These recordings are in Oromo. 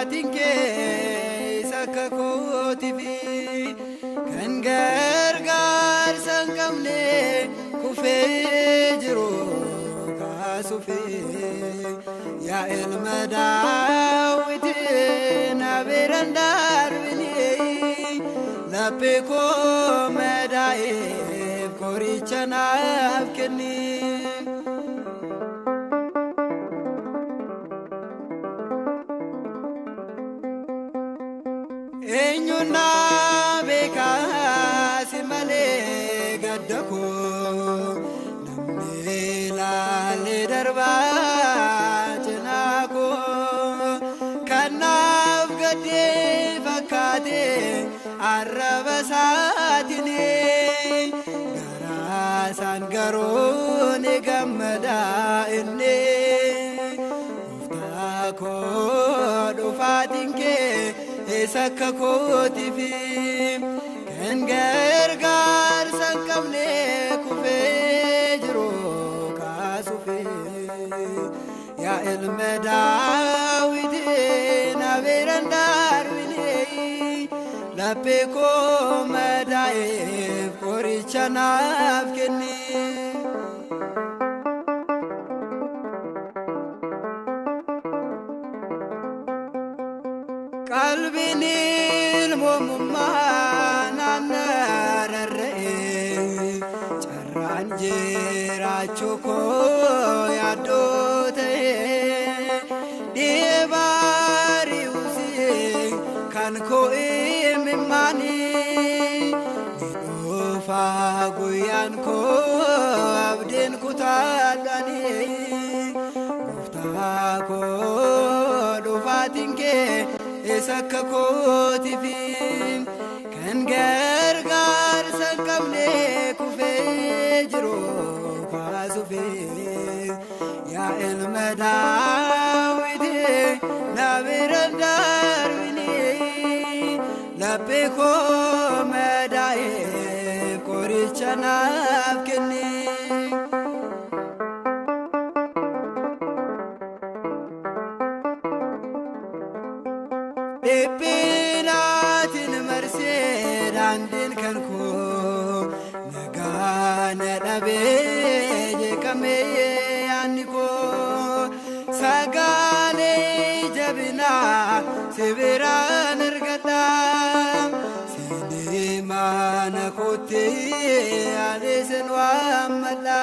dhufaatiin kee isa akka kootiifi kan gargaarsa hin qabne kufee jiru kaasuufi yaa ilma Daawit na biraan darbini laphee koo madaa'eef qoricha naaf kenni. Eenyuun beekaasi malee gadda koo namni ilaalee darbaa cinaa koo kanaaf gaddee fakkaatee arraba isaatiin garaa isaan garuu ni gammadaa inni gooftaa koo dhufaatiin kee isa akka kootiifi kan gargaarsa hin qabne kufee jiru kaasuufi yaa ilma Daawit na biraan darbini laphee koo madaa'eef qoricha naaf kenni. Qalbiin ilmummaa naannarra'ee carraan jiraachuu koo yaaddoo ta'ee dhibaari'uusii kan koo imimmaanii ni dhufaa guyyaan koo abdiin kutaadhaanii gooftaa koo dhufaatiin kee isa akka kootiifi kan gargaarsa hin qabne kufee jiru kaasuufi yaa ilma Daawit na biraan darbini laphee koo madaa'eef qoricha naaf kenni. Dhiphinatiin marsee daandiin kan koo nagaa na dhabee jeeqamee yaadni koo sagalee jabinaa si biraan argadha siinii mana kootti adeesan waammadha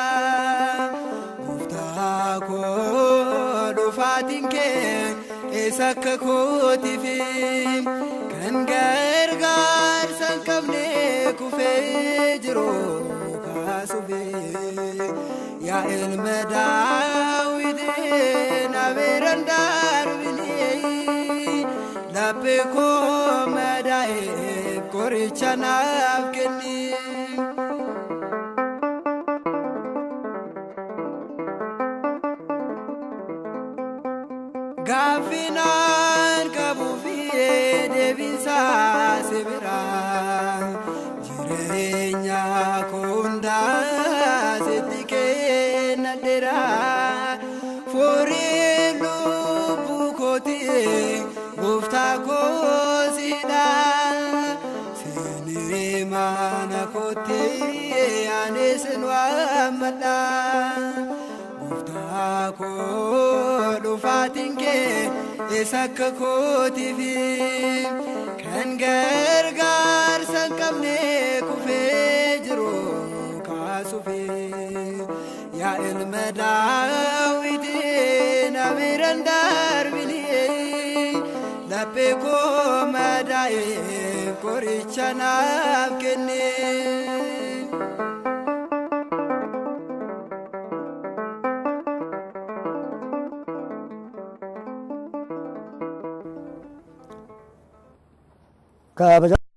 gooftaa koo dhufaatiin kee isa akka kootiifi kan gargaarsa hin qabne kufee jiru kaasuufi yaa ilma Daawit na biraan darbini laphee koo madaa'eef qoricha naaf kenni. Gaafinaan qabuufi deebiinsaa si biraa jireenya koo hundaa sitti kennadheera furiin lubbuu kootii gooftaa koo siidha siinii mana kootii aneesin waammadha gooftaa koo dhufaatiin kee isa akka kootiifi kan gargaarsa hin qabne kufee jiru kaasuufi yaa ilma Daawit na biraan darbini laphee koo madaa'eef qoricha naaf kenni. Kabaja